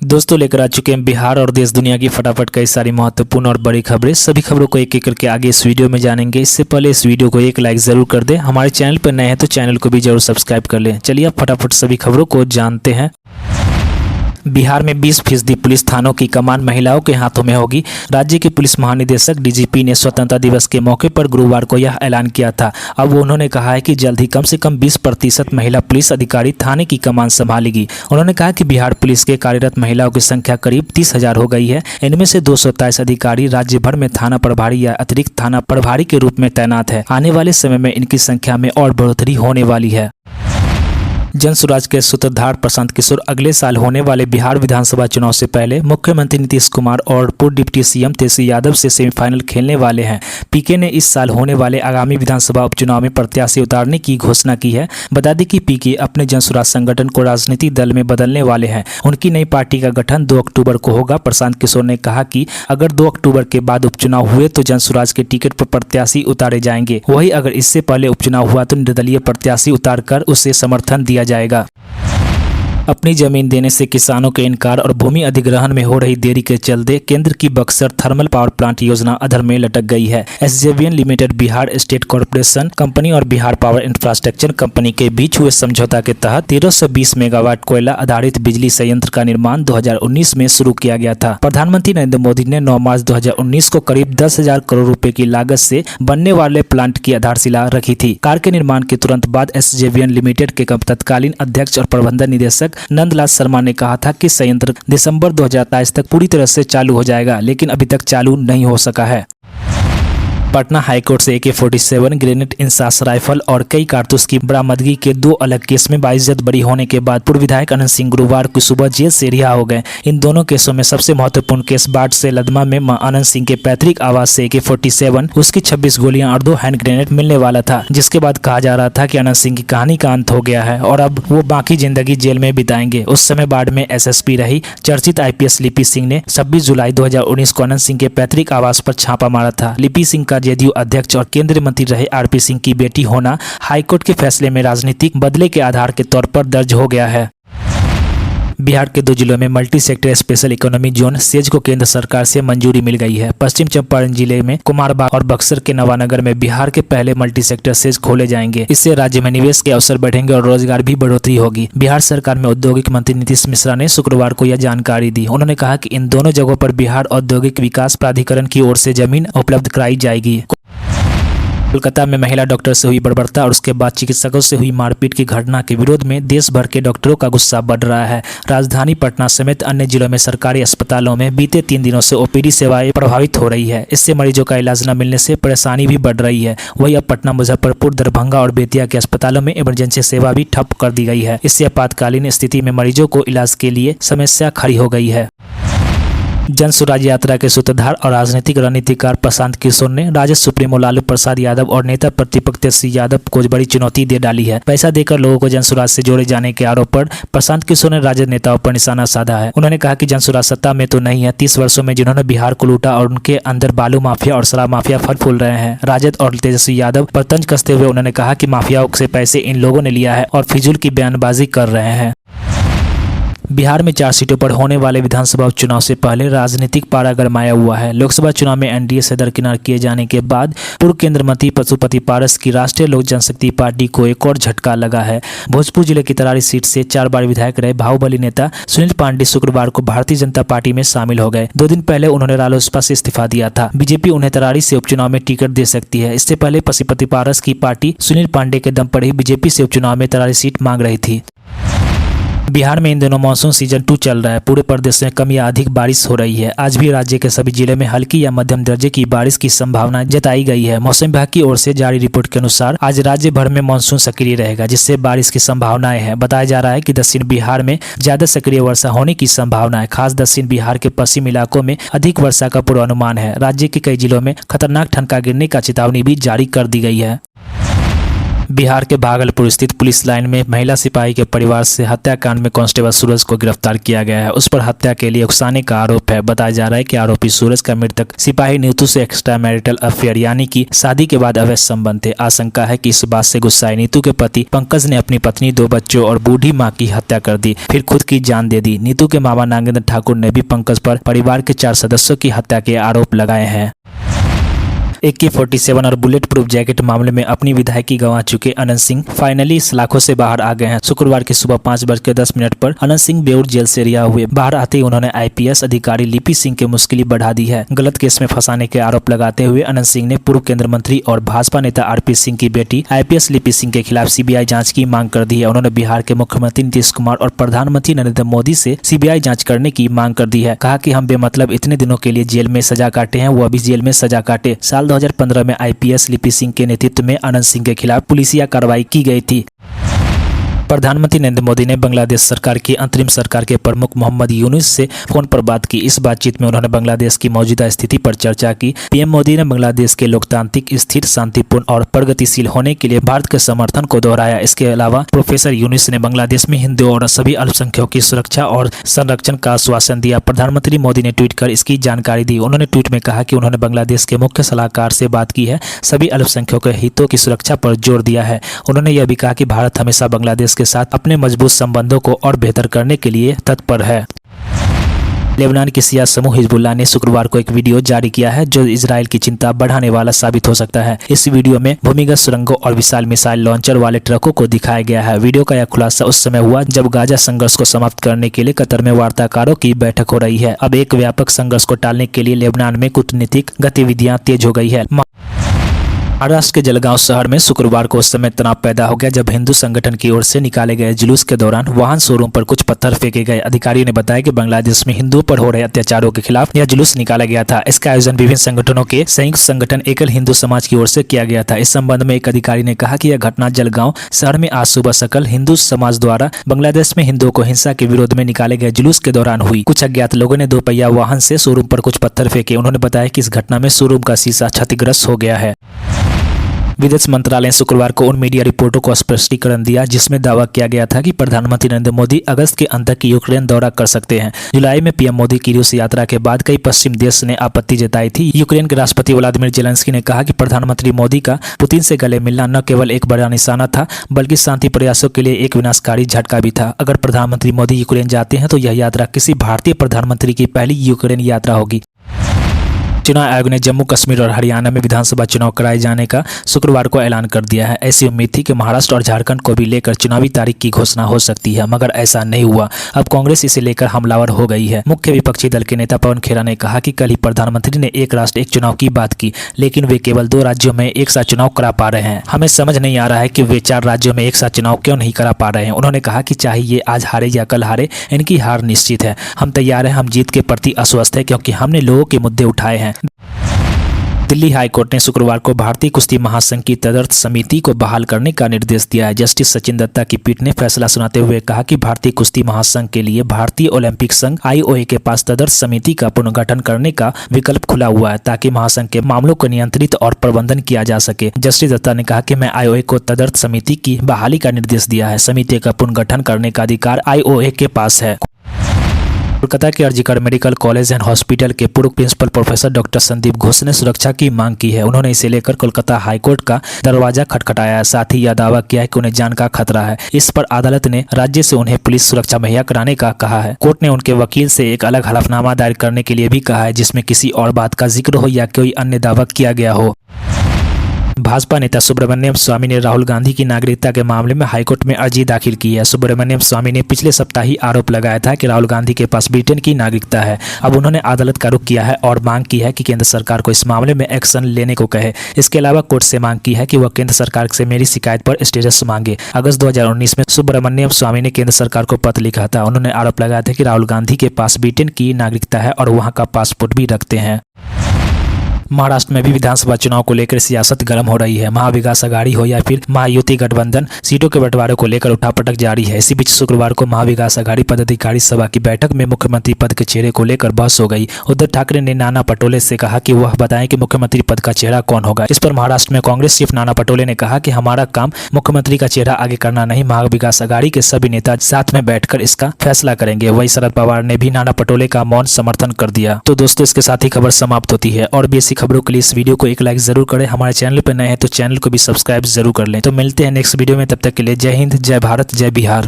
दोस्तों लेकर आ चुके हैं बिहार और देश दुनिया की फटाफट कई सारी महत्वपूर्ण और बड़ी खबरें। सभी खबरों को एक एक करके आगे इस वीडियो में जानेंगे। इससे पहले इस वीडियो को एक लाइक जरूर कर दें। हमारे चैनल पर नए हैं तो चैनल को भी जरूर सब्सक्राइब कर लें। चलिए अब फटाफट सभी खबरों को जानते हैं। बिहार में 20% पुलिस थानों की कमान महिलाओं के हाथों में होगी। राज्य के पुलिस महानिदेशक डीजीपी ने स्वतंत्रता दिवस के मौके पर गुरुवार को यह ऐलान किया था। अब उन्होंने कहा है कि जल्द ही कम से कम 20% महिला पुलिस अधिकारी थाने की कमान संभालेगी। उन्होंने कहा कि बिहार पुलिस के कार्यरत महिलाओं की संख्या करीब 30,000 हो गई है। इनमें से 227 अधिकारी राज्य भर में थाना प्रभारी या अतिरिक्त थाना प्रभारी के रूप में तैनात है। आने वाले समय में इनकी संख्या में और बढ़ोतरी होने वाली है। जन स्वराज के सूत्रधार प्रशांत किशोर अगले साल होने वाले बिहार विधानसभा चुनाव से पहले मुख्यमंत्री नीतीश कुमार और पूर्व डिप्टी सीएम तेजस्वी यादव से सेमीफाइनल खेलने वाले हैं। पीके ने इस साल होने वाले आगामी विधानसभा उपचुनाव में प्रत्याशी उतारने की घोषणा की है। बता दें कि पीके अपने जन स्वराज संगठन को राजनीतिक दल में बदलने वाले हैं। उनकी नई पार्टी का गठन 2 अक्टूबर को होगा। प्रशांत किशोर ने कहा कि अगर 2 अक्टूबर के बाद उपचुनाव हुए तो जन स्वराज के टिकट पर प्रत्याशी उतारे जाएंगे। वहीं अगर इससे पहले उपचुनाव हुआ तो निर्दलीय प्रत्याशी उतारकर उसे समर्थन दिया जाएगा। अपनी जमीन देने से किसानों के इनकार और भूमि अधिग्रहण में हो रही देरी के चलते केंद्र की बक्सर थर्मल पावर प्लांट योजना अधर में लटक गई है। SJVN limited, Bihar state corporation company और बिहार पावर इंफ्रास्ट्रक्चर कंपनी के बीच हुए समझौता के तहत 1320 मेगावाट कोयला आधारित बिजली संयंत्र का निर्माण 2019 में शुरू किया गया था। प्रधानमंत्री नरेंद्र मोदी ने 9 मार्च 2019 को करीब 10,000 करोड़ रुपए की लागत से बनने वाले प्लांट की आधारशिला रखी थी। कार्य के निर्माण के तुरंत बाद एसजेवीएन लिमिटेड के तत्कालीन अध्यक्ष और प्रबंधन निदेशक नंदलाल शर्मा ने कहा था कि संयंत्र दिसंबर 2027 तक पूरी तरह से चालू हो जाएगा, लेकिन अभी तक चालू नहीं हो सका है। पटना हाईकोर्ट से AK-47 ग्रेनेड, इंसास राइफल और कई कारतूस की बरामदगी के 2 अलग केस में बाइज्जत बरी होने के बाद पूर्व विधायक अनंत सिंह गुरुवार की सुबह जेल से रिहा हो गए। इन दोनों केसों में सबसे महत्वपूर्ण केस बाढ़ से लदमा में अनंत सिंह के पैतृक आवास से AK-47, उसकी 26 गोलियां और 2 हैंड ग्रेनेड मिलने वाला था, जिसके बाद कहा जा रहा था कि अनंत सिंह की कहानी का अंत हो गया है और अब वो बाकी जिंदगी जेल में बिताएंगे। उस समय बाढ़ में SSP रही चर्चित IPS लिपि सिंह ने 26 जुलाई 2019 को अनंत सिंह के पैतृक आवास पर छापा मारा था। लिपि सिंह का JDU अध्यक्ष और केंद्रीय मंत्री रहे RP सिंह की बेटी होना हाईकोर्ट के फैसले में राजनीतिक बदले के आधार के तौर पर दर्ज हो गया है। बिहार के 2 जिलों में multi sector special economic zone says को केंद्र सरकार से मंजूरी मिल गई है। पश्चिम चंपारण जिले में कुमारबाग और बक्सर के नवानगर में बिहार के पहले मल्टी सेक्टर सेज खोले जाएंगे। इससे राज्य में निवेश के अवसर बढ़ेंगे और रोजगार भी बढ़ोतरी होगी। बिहार सरकार में औद्योगिक मंत्री नीतीश मिश्रा ने शुक्रवार को यह जानकारी दी। उन्होंने कहा कि इन दोनों जगहों पर बिहार औद्योगिक विकास प्राधिकरण की ओर से जमीन उपलब्ध कराई जाएगी। कोलकाता में महिला डॉक्टर से हुई बर्बरता और उसके बाद चिकित्सकों से हुई मारपीट की घटना के विरोध में देश भर के डॉक्टरों का गुस्सा बढ़ रहा है। राजधानी पटना समेत अन्य जिलों में सरकारी अस्पतालों में बीते 3 दिनों से OPD सेवाएं प्रभावित हो रही है। इससे मरीजों का इलाज न मिलने से परेशानी भी बढ़ रही है। वहीं अब पटना, मुजफ्फरपुर, दरभंगा और बेतिया के अस्पतालों में इमरजेंसी सेवा भी ठप कर दी गई है। इससे आपातकालीन स्थिति में मरीजों को इलाज के लिए समस्या खड़ी हो गई है। जन स्वराज यात्रा के सूत्रधार और राजनीतिक रणनीतिकार प्रशांत किशोर ने राजद सुप्रीमो लालू प्रसाद यादव और नेता प्रतिपक्ष तेजस्वी यादव को बड़ी चुनौती दे डाली है। पैसा देकर लोगों को जन स्वराज से जोड़े जाने के आरोप पर प्रशांत किशोर ने राजद नेताओं पर निशाना साधा है। उन्होंने कहा कि जन स्वराज सत्ता में तो नहीं है, 30 वर्षों में जिन्होंने बिहार को लूटा और उनके अंदर बालू माफिया और शराब माफिया फल फूल रहे हैं। राजद और तेजस्वी यादव पर तंज कसते हुए उन्होंने कहा कि माफियाओं से पैसे इन लोगों ने लिया है और फिजूल की बयानबाजी कर रहे हैं। बिहार में 4 सीटों पर होने वाले विधानसभा उपचुनाव से पहले राजनीतिक पारा गरमाया हुआ है। लोकसभा चुनाव में NDA से दरकिनार किए जाने के बाद पूर्व केंद्रीय मंत्री पशुपति पारस की राष्ट्रीय लोक जनशक्ति पार्टी को एक और झटका लगा है। भोजपुर जिले की तरारी सीट से 4 बार विधायक रहे बाहुबली नेता सुनील पांडे शुक्रवार को भारतीय जनता पार्टी में शामिल हो गए। 2 दिन पहले उन्होंने रालोसपा से इस्तीफा दिया था। बीजेपी उन्हें तरारी से उपचुनाव में टिकट दे सकती है। इससे पहले पशुपति पारस की पार्टी सुनील पांडे के दम पर ही बीजेपी से उपचुनाव में तरारी सीट मांग रही थी। बिहार में इन दिनों मानसून सीजन 2 चल रहा है। पूरे प्रदेश में कम या अधिक बारिश हो रही है। आज भी राज्य के सभी जिले में हल्की या मध्यम दर्जे की बारिश की संभावना जताई गई है। मौसम विभाग की ओर से जारी रिपोर्ट के अनुसार आज राज्य भर में मानसून सक्रिय रहेगा, जिससे बारिश की संभावनाएं हैं। बताया जा रहा है कि दक्षिण बिहार में ज्यादा सक्रिय वर्षा होने की संभावना है। खास दक्षिण बिहार के पश्चिम इलाकों में अधिक वर्षा का पूर्वानुमान है। राज्य के कई जिलों में खतरनाक ठनका गिरने का चेतावनी भी जारी कर दी गई है। बिहार के भागलपुर स्थित पुलिस लाइन में महिला सिपाही के परिवार से हत्याकांड में कांस्टेबल सूरज को गिरफ्तार किया गया है। उस पर हत्या के लिए उकसाने का आरोप है। बताया जा रहा है कि आरोपी सूरज का मृतक सिपाही नीतू से एक्स्ट्रा मैरिटल अफेयर यानी कि शादी के बाद अवैध संबंध थे। आशंका है कि इस बात से गुस्साए नीतू के पति पंकज ने अपनी पत्नी, 2 बच्चों और बूढ़ी मां की हत्या कर दी, फिर खुद की जान दे दी। नीतू के मामा नागेंद्र ठाकुर ने भी पंकज पर परिवार के 4 सदस्यों की हत्या के आरोप लगाए हैं। AK-47 और बुलेट प्रूफ जैकेट मामले में अपनी विधायकी गंवा चुके अनंत सिंह फाइनली सलाखों से बाहर आ गए हैं। शुक्रवार की सुबह 5:10 पर अनंत सिंह बेउर जेल से रिहा हुए। बाहर आते ही उन्होंने IPS अधिकारी लिपि सिंह की मुश्किल बढ़ा दी है। गलत केस में फंसाने के आरोप लगाते हुए अनंत सिंह ने पूर्व केंद्रीय मंत्री और भाजपा नेता RP सिंह की बेटी IPS लिपि सिंह के खिलाफ CBI जाँच की मांग कर दी है। उन्होंने बिहार के मुख्यमंत्री नीतीश कुमार और प्रधानमंत्री नरेंद्र मोदी से CBI जाँच करने की मांग कर दी है। कहा कि हम बेमतलब इतने दिनों के लिए जेल में सजा काटे हैं, वो अभी जेल में सजा काटे। साल 2015 में IPS लिपि सिंह के नेतृत्व में अनंत सिंह के खिलाफ पुलिसिया कार्रवाई की गई थी। प्रधानमंत्री नरेंद्र मोदी ने बांग्लादेश सरकार की अंतरिम सरकार के प्रमुख मोहम्मद यूनुस से फोन पर बात की। इस बातचीत में उन्होंने बांग्लादेश की मौजूदा स्थिति पर चर्चा की। PM मोदी ने बांग्लादेश के लोकतांत्रिक, स्थिर, शांतिपूर्ण और प्रगतिशील होने के लिए भारत के समर्थन को दोहराया। इसके अलावा प्रोफेसर यूनुस ने बांग्लादेश में हिंदुओं और सभी अल्पसंख्यकों की सुरक्षा और संरक्षण का आश्वासन दिया। प्रधानमंत्री मोदी ने ट्वीट कर इसकी जानकारी दी। उन्होंने ट्वीट में कहा कि उन्होंने बांग्लादेश के मुख्य सलाहकार से बात की है, सभी अल्पसंख्यकों के हितों की सुरक्षा पर जोर दिया है। उन्होंने यह भी कहा कि भारत हमेशा बांग्लादेश के साथ अपने मजबूत संबंधों को और बेहतर करने के लिए तत्पर है। लेबनान के शिया समूह हिजबुल्लाह ने शुक्रवार को एक वीडियो जारी किया है जो इजराइल की चिंता बढ़ाने वाला साबित हो सकता है। इस वीडियो में भूमिगत सुरंगों और विशाल मिसाइल लॉन्चर वाले ट्रकों को दिखाया गया है। वीडियो का यह खुलासा उस समय हुआ जब गाजा संघर्ष को समाप्त करने के लिए कतर में वार्ताकारों की बैठक हो रही है। अब एक व्यापक संघर्ष को टालने के लिए लेबनान में कूटनीतिक गतिविधियां तेज हो गई है। महाराष्ट्र के जलगांव शहर में शुक्रवार को उस समय तनाव पैदा हो गया जब हिंदू संगठन की ओर से निकाले गए जुलूस के दौरान वाहन शोरूम पर कुछ पत्थर फेंके गए। अधिकारियों ने बताया कि बांग्लादेश में हिंदुओं पर हो रहे अत्याचारों के खिलाफ यह जुलूस निकाला गया था। इसका आयोजन विभिन्न संगठनों के संयुक्त संगठन एकल हिंदू समाज की ओर से किया गया था। इस संबंध में एक अधिकारी ने कहा कि यह घटना जलगांव शहर में आज सुबह सकल हिंदू समाज द्वारा बांग्लादेश में हिंदुओं को हिंसा के विरोध में निकाले गए जुलूस के दौरान हुई। कुछ अज्ञात लोगों ने 2 पहिया वाहन से शोरूम पर कुछ पत्थर फेंके। उन्होंने बताया कि इस घटना में शोरूम का शीशा क्षतिग्रस्त हो गया है। विदेश मंत्रालय ने शुक्रवार को उन मीडिया रिपोर्टों को स्पष्टीकरण दिया जिसमें दावा किया गया था कि प्रधानमंत्री नरेंद्र मोदी अगस्त के अंत तक यूक्रेन दौरा कर सकते हैं। जुलाई में PM मोदी की रूस यात्रा के बाद कई पश्चिम देश ने आपत्ति जताई थी। यूक्रेन के राष्ट्रपति व्लादिमीर जेलेंस्की ने कहा कि प्रधानमंत्री मोदी का पुतिन से गले मिलना न केवल एक बड़ा निशाना था बल्कि शांति प्रयासों के लिए एक विनाशकारी झटका भी था। अगर प्रधानमंत्री मोदी यूक्रेन जाते हैं तो यह यात्रा किसी भारतीय प्रधानमंत्री की पहली यूक्रेन यात्रा होगी। चुनाव आयोग ने जम्मू कश्मीर और हरियाणा में विधानसभा चुनाव कराए जाने का शुक्रवार को ऐलान कर दिया है। ऐसी उम्मीद थी कि महाराष्ट्र और झारखंड को भी लेकर चुनावी तारीख की घोषणा हो सकती है, मगर ऐसा नहीं हुआ। अब कांग्रेस इसे लेकर हमलावर हो गई है। मुख्य विपक्षी दल के नेता पवन खेरा ने कहा कि कल ही प्रधानमंत्री ने एक राष्ट्र एक चुनाव की बात की, लेकिन वे केवल 2 राज्यों में एक साथ चुनाव करा पा रहे हैं। हमें समझ नहीं आ रहा है कि वे 4 राज्यों में एक साथ चुनाव क्यों नहीं करा पा रहे हैं। उन्होंने कहा कि चाहे ये आज हारे या कल हारे, इनकी हार निश्चित है। हम तैयार हैं, हम जीत के प्रति आश्वस्त है क्योंकि हमने लोगों के मुद्दे उठाए हैं। दिल्ली हाईकोर्ट ने शुक्रवार को भारतीय कुश्ती महासंघ की तदर्थ समिति को बहाल करने का निर्देश दिया है। जस्टिस सचिन दत्ता की पीठ ने फैसला सुनाते हुए कहा कि भारतीय कुश्ती महासंघ के लिए भारतीय ओलंपिक संघ IOA के पास तदर्थ समिति का पुनर्गठन करने का विकल्प खुला हुआ है ताकि महासंघ के मामलों को नियंत्रित और प्रबंधन किया जा सके। जस्टिस दत्ता ने कहा कि मैं IOA को तदर्थ समिति की बहाली का निर्देश दिया है। समिति का पुनर्गठन करने का अधिकार IOA के पास है। कोलकाता के RG Kar medical college and hospital के पूर्व principal professor doctor Sandip Ghosh ने सुरक्षा की मांग की है। उन्होंने इसे लेकर कोलकाता हाईकोर्ट का दरवाजा खटखटाया है। साथ ही यह दावा किया है कि उन्हें जान का खतरा है। इस पर अदालत ने राज्य से उन्हें पुलिस सुरक्षा मुहैया कराने का कहा है। कोर्ट ने उनके वकील से एक अलग हलफनामा दायर करने के लिए भी कहा है जिसमें किसी और बात का जिक्र हो या कोई अन्य दावा किया गया हो। भाजपा नेता सुब्रमण्यम स्वामी ने राहुल गांधी की नागरिकता के मामले में हाईकोर्ट में अर्जी दाखिल की है। सुब्रमण्यम स्वामी ने पिछले सप्ताह ही आरोप लगाया था कि राहुल गांधी के पास ब्रिटेन की नागरिकता है। अब उन्होंने अदालत का रुख किया है और मांग की है कि केंद्र सरकार को इस मामले में एक्शन लेने को कहे। इसके अलावा कोर्ट से मांग की है कि वह केंद्र सरकार से मेरी शिकायत पर स्टेटस मांगे। अगस्त 2019 में सुब्रमण्यम स्वामी ने केंद्र सरकार को पत्र लिखा था। उन्होंने आरोप लगाया था कि राहुल गांधी के पास ब्रिटेन की नागरिकता है और वहाँ का पासपोर्ट भी रखते हैं। महाराष्ट्र में भी विधानसभा चुनाव को लेकर सियासत गर्म हो रही है। महाविकास आघाड़ी हो या फिर महायुति गठबंधन, सीटों के बंटवारे को लेकर उठापटक जारी है। इसी बीच शुक्रवार को महाविकास आघाड़ी पदाधिकारी सभा की बैठक में मुख्यमंत्री पद के चेहरे को लेकर बहस हो गई। उद्धव ठाकरे ने नाना पटोले से कहा कि वह बताएं कि मुख्यमंत्री पद का चेहरा कौन होगा। इस पर महाराष्ट्र में कांग्रेस चीफ नाना पटोले ने कहा कि हमारा काम मुख्यमंत्री का चेहरा आगे करना नहीं, महाविकास आघाड़ी के सभी नेता साथ में बैठकर इसका फैसला करेंगे। वहीं शरद पवार ने भी नाना पटोले का मौन समर्थन कर दिया। तो दोस्तों, इसके साथ ही खबर समाप्त होती है। और भी ऐसी खबरों के लिए इस वीडियो को एक लाइक जरूर करें। हमारे चैनल पर नए हैं तो चैनल को भी सब्सक्राइब जरूर कर लें। तो मिलते हैं नेक्स्ट वीडियो में, तब तक के लिए जय हिंद, जय भारत, जय बिहार।